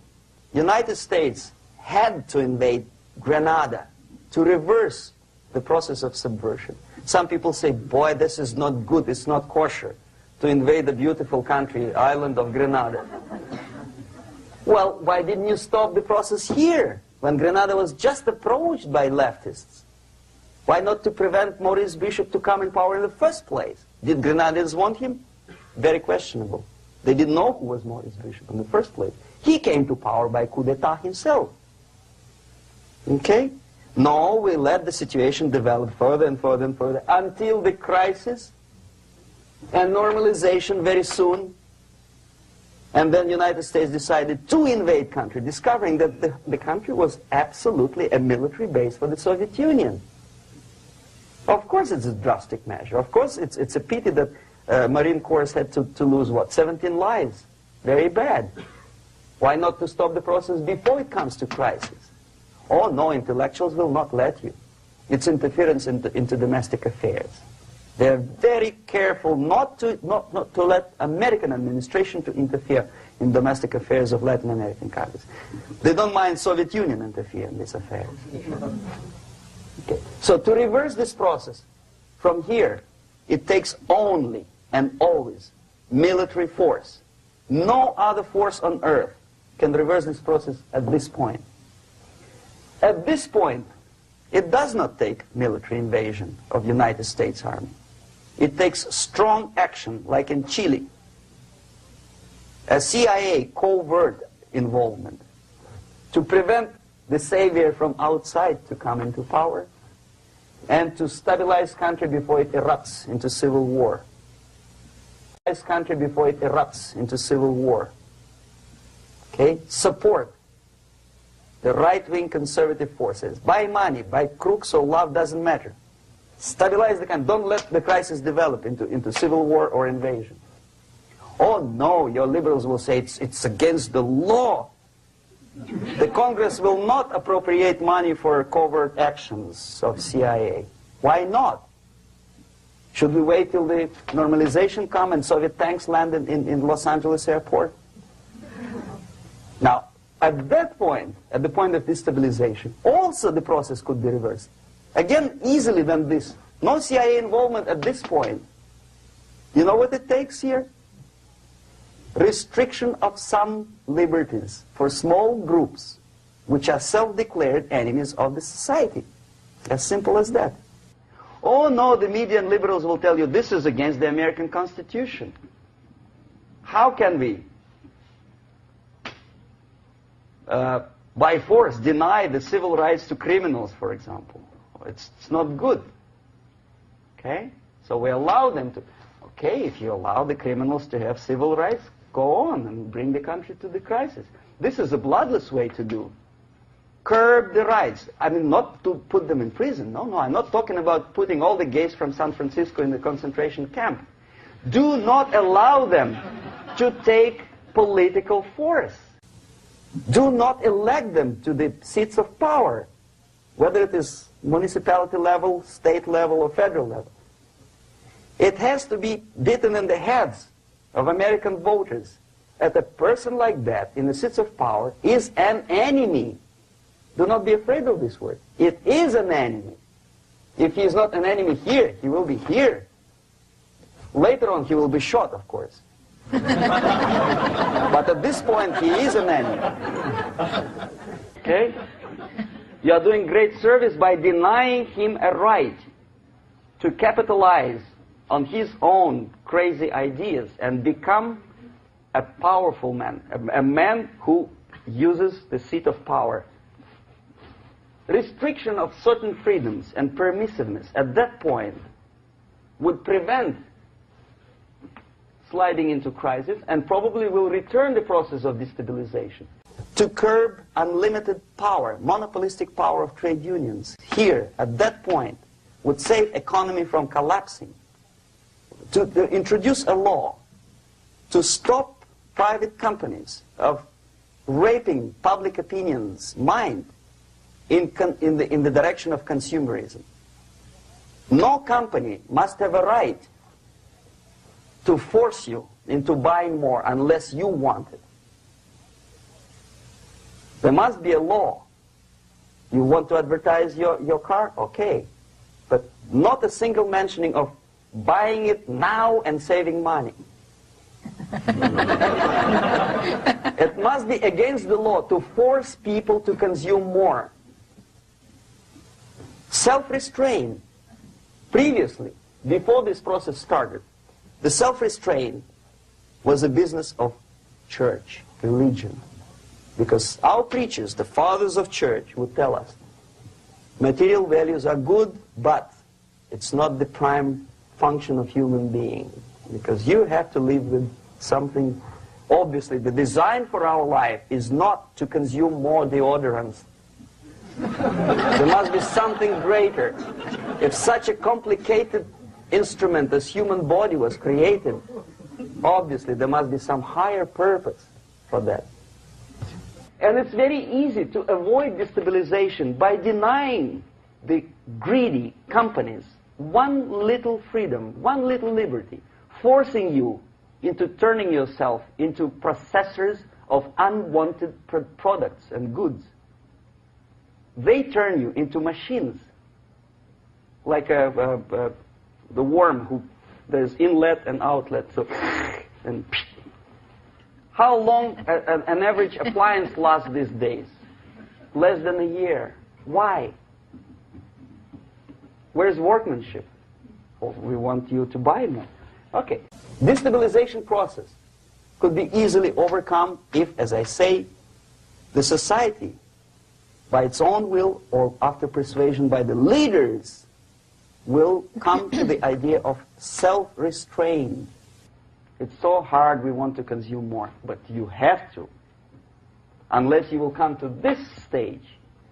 United States had to invade Grenada to reverse the process of subversion. Some people say, boy, this is not good, it's not kosher to invade the beautiful country, island of Grenada. Well, why didn't you stop the process here, when Grenada was just approached by leftists? Why not to prevent Maurice Bishop to come in power in the first place? Did Grenadians want him? Very questionable. They didn't know who was Maurice Bishop in the first place. He came to power by coup d'etat himself. Okay? No, we let the situation develop further and further and further until the crisis and normalization very soon. And then the United States decided to invade country, discovering that the country was absolutely a military base for the Soviet Union. Of course it's a drastic measure. Of course it's a pity that Marine Corps had to lose, what, 17 lives. Very bad. Why not to stop the process before it comes to crisis? Oh no, intellectuals will not let you. It's interference into domestic affairs. They're very careful not to let American administration to interfere in domestic affairs of Latin American countries. They don't mind Soviet Union interfere in these affairs. Okay. So to reverse this process, from here, it takes only and always military force. No other force on earth can reverse this process at this point. At this point, it does not take military invasion of the United States Army. It takes strong action, like in Chile, a CIA covert involvement to prevent the savior from outside to come into power and to stabilize country before it erupts into civil war. Stabilize country before it erupts into civil war. Okay? Support the right-wing conservative forces. Buy money, buy crooks or love, doesn't matter. Stabilize the country. Don't let the crisis develop into civil war or invasion. Oh no, your liberals will say it's against the law. The Congress will not appropriate money for covert actions of CIA. Why not? Should we wait till the normalization come and Soviet tanks land in Los Angeles airport? Now, at that point, at the point of destabilization, also the process could be reversed. Again, easily than this. No CIA involvement at this point. You know what it takes here? Restriction of some liberties for small groups which are self-declared enemies of the society. As simple as that. Oh no, the media and liberals will tell you this is against the American Constitution. How can we, by force, deny the civil rights to criminals, for example? It's not good. Okay? So we allow them to. Okay, if you allow the criminals to have civil rights, go on and bring the country to the crisis. This is a bloodless way to do. Curb the rights. I mean, not to put them in prison. No, no, I'm not talking about putting all the gays from San Francisco in the concentration camp. Do not allow them to take political force. Do not elect them to the seats of power, whether it is municipality level, state level, or federal level. It has to be beaten in the heads of American voters that a person like that in the seats of power is an enemy. Do not be afraid of this word. It is an enemy. If he is not an enemy here, he will be here. Later on, he will be shot, of course. But at this point, he is an enemy. Okay? You are doing great service by denying him a right to capitalize on his own crazy ideas and become a powerful man, a man who uses the seat of power. Restriction of certain freedoms and permissiveness at that point would prevent sliding into crisis and probably will return the process of destabilization. To curb unlimited power, monopolistic power of trade unions, here, at that point, would save economy from collapsing. To introduce a law to stop private companies of raping public opinion's mind in the direction of consumerism. No company must have a right to force you into buying more unless you want it. There must be a law. You want to advertise your car? Okay. But not a single mentioning of buying it now and saving money. It must be against the law to force people to consume more. Self-restraint. Previously, before this process started, the self-restraint was a business of church, religion. Because our preachers, the fathers of church, would tell us, material values are good, but it's not the prime function of human being. Because you have to live with something. Obviously, the design for our life is not to consume more deodorants. There must be something greater. If such a complicated instrument as human body was created, obviously there must be some higher purpose for that. And it's very easy to avoid destabilization by denying the greedy companies one little freedom, one little liberty, forcing you into turning yourself into processors of unwanted products and goods. They turn you into machines, like the worm who there's inlet and outlet. So, and how long an average appliance lasts these days? Less than a year. Why? Where's workmanship? Oh, we want you to buy more. Okay. Destabilization process could be easily overcome if, as I say, the society, by its own will or after persuasion by the leaders, will come to the idea of self-restraint. It's so hard we want to consume more, but you have to. Unless you will come to this stage,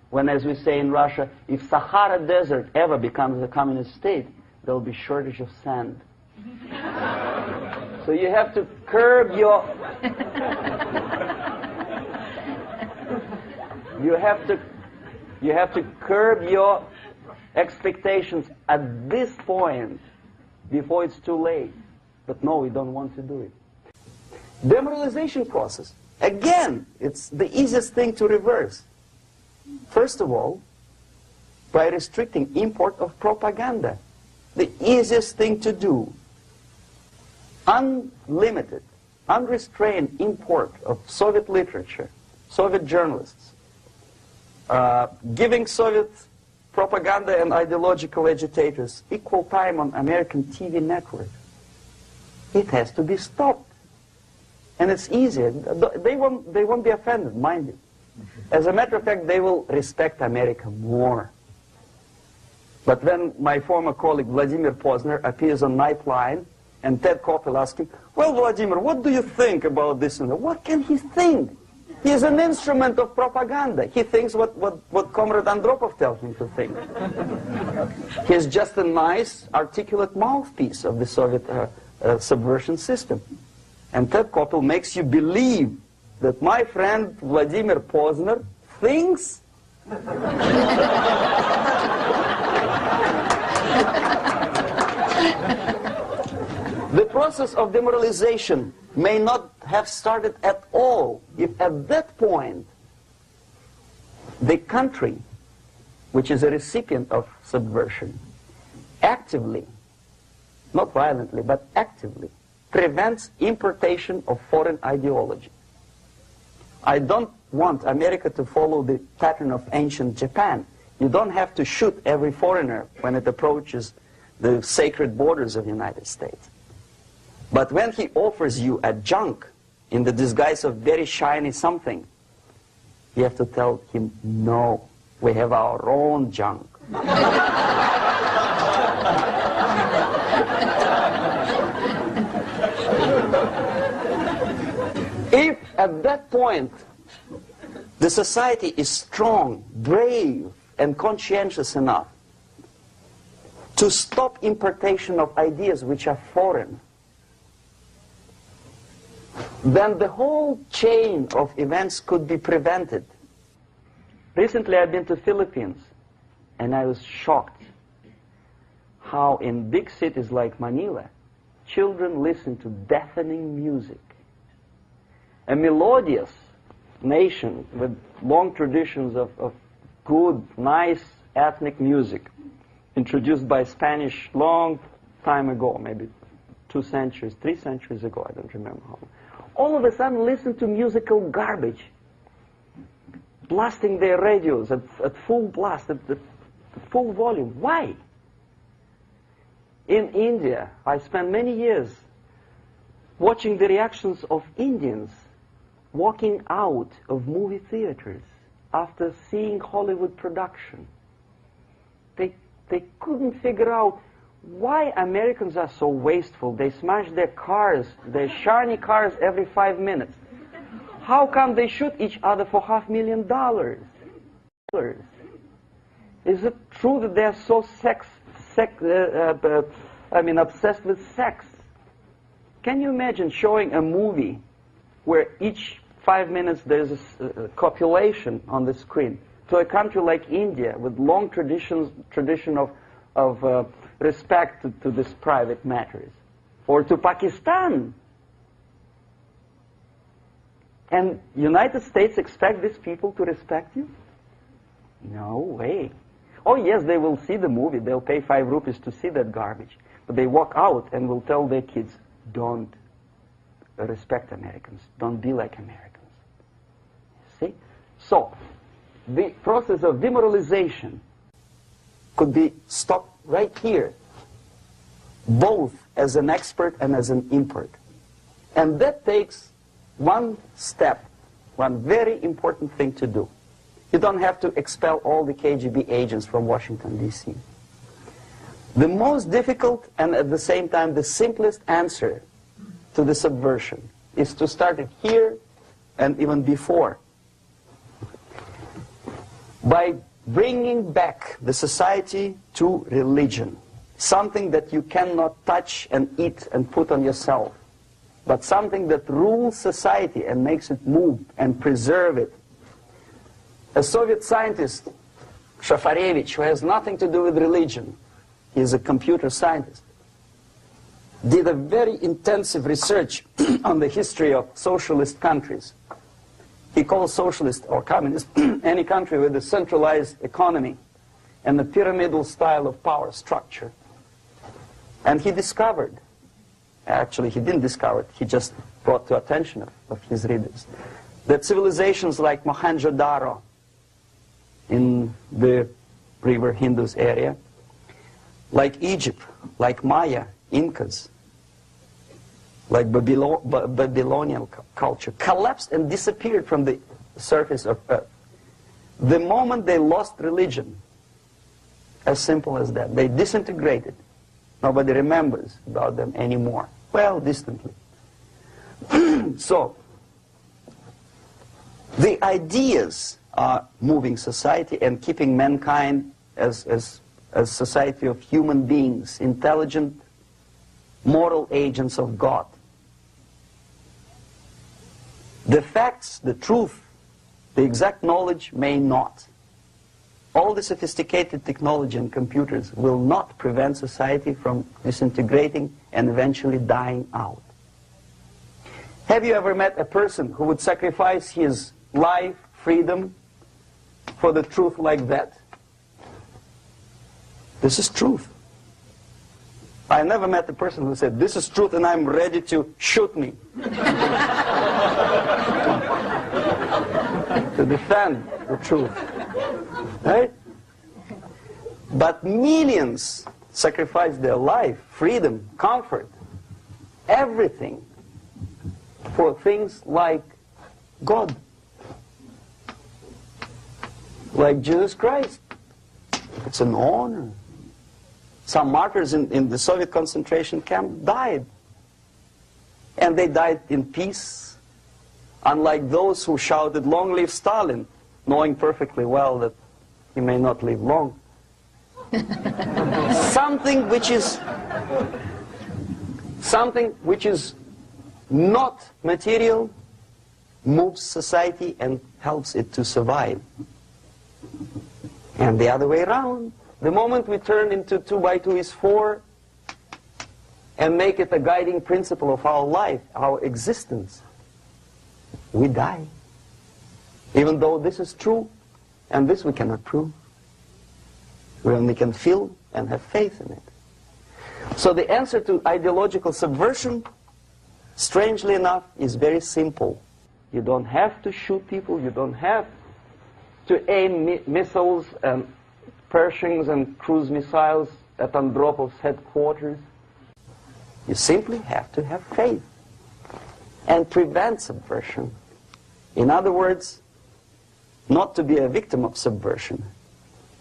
when, as we say in Russia, if Sahara Desert ever becomes a communist state, there will be shortage of sand. So you have to curb your... You have to curb your expectations at this point before it's too late. But no, we don't want to do it. Demoralization process Again, it's the easiest thing to reverse. First of all, by restricting import of propaganda. The easiest thing to do. Unlimited, unrestrained import of Soviet literature, Soviet journalists, giving Soviet propaganda and ideological agitators equal time on American TV network. It has to be stopped. And it's easy. They won't be offended, mind you. As a matter of fact, they will respect America more. But when my former colleague Vladimir Posner appears on Nightline and Ted Koppel asks him, well, Vladimir, what do you think about this and that? What can he think? He's an instrument of propaganda. He thinks what Comrade Andropov tells him to think. He's just a nice, articulate mouthpiece of the Soviet subversion system. And Ted Koppel makes you believe that my friend Vladimir Posner thinks the process of demoralization may not have started at all if at that point the country, which is a recipient of subversion, actively, not violently, but actively, prevents importation of foreign ideology. I don't want America to follow the pattern of ancient Japan. You don't have to shoot every foreigner when it approaches the sacred borders of the United States. But when he offers you a junk in the disguise of very shiny something, you have to tell him, no, we have our own junk. If at that point the society is strong, brave, and conscientious enough to stop importation of ideas which are foreign, then the whole chain of events could be prevented. Recently I've been to the Philippines, and I was shocked how in big cities like Manila, children listen to deafening music. A melodious nation with long traditions of good, nice ethnic music, introduced by Spanish long time ago, maybe 2 centuries, 3 centuries ago, I don't remember how long. All of a sudden listen to musical garbage, blasting their radios at full blast, at full volume. Why? In India, I spent many years watching the reactions of Indians walking out of movie theaters after seeing Hollywood production. They couldn't figure out why Americans are so wasteful. They smash their cars, their shiny cars, every 5 minutes. How come they shoot each other for $500,000? Is it true that they're so obsessed with sex? Can you imagine showing a movie where each 5 minutes there's a copulation on the screen, to a country like India with long tradition of respect to these private matters, or to Pakistan? And United States expect these people to respect you? No way. Oh yes, they will see the movie, they'll pay 5 rupees to see that garbage, but they walk out and will tell their kids, don't respect Americans, don't be like Americans. See? So, the process of demoralization could be stopped right here, both as an expert and as an import. And that takes one step, one very important thing to do. You don't have to expel all the KGB agents from Washington, D.C. The most difficult and at the same time the simplest answer to the subversion is to start it here and even before, by bringing back the society to religion, something that you cannot touch and eat and put on yourself, but something that rules society and makes it move and preserve it. A Soviet scientist, Shafarevich, who has nothing to do with religion, he is a computer scientist, did a very intensive research on the history of socialist countries He calls socialist or communist any country with a centralized economy and a pyramidal style of power structure. And he discovered, actually he didn't discover it, he just brought to attention of his readers, that civilizations like Mohenjo-Daro in the river Indus area, like Egypt, like Maya, Incas, like Babylonian culture, collapsed and disappeared from the surface of Earth. The moment they lost religion, as simple as that, they disintegrated. Nobody remembers about them anymore. Well, distantly. So, the ideas are moving society and keeping mankind as a society of human beings, intelligent, moral agents of God. The facts, the truth, the exact knowledge may not. All the sophisticated technology and computers will not prevent society from disintegrating and eventually dying out. Have you ever met a person who would sacrifice his life, freedom, for the truth like that? This is truth. I never met a person who said, this is truth and I'm ready to shoot me. To defend the truth. Right? But millions sacrifice their life, freedom, comfort, everything for things like God. Like Jesus Christ. It's an honor. Some martyrs in the Soviet concentration camp died. And they died in peace. Unlike those who shouted, "Long live Stalin," knowing perfectly well that he may not live long. Something which is not material moves society and helps it to survive. And the other way around. The moment we turn into 2 by 2 is 4 and make it a guiding principle of our life, our existence, we die. Even though this is true, and this we cannot prove. We only can feel and have faith in it. So the answer to ideological subversion, strangely enough, is very simple. You don't have to shoot people, you don't have to aim missiles and Pershings and cruise missiles at Andropov's headquarters. You simply have to have faith and prevent subversion. In other words, not to be a victim of subversion.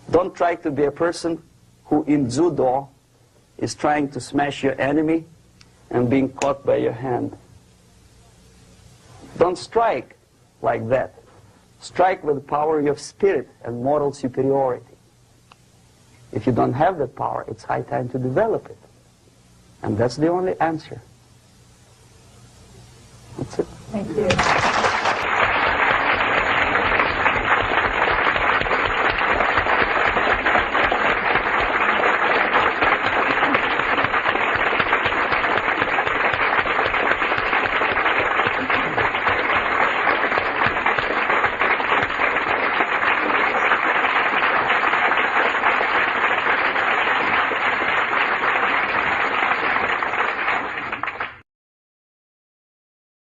Don't try to be a person who in judo is trying to smash your enemy and being caught by your hand. Don't strike like that. Strike with the power of spirit and moral superiority. If you don't have that power, it's high time to develop it. And that's the only answer. That's it. Thank you.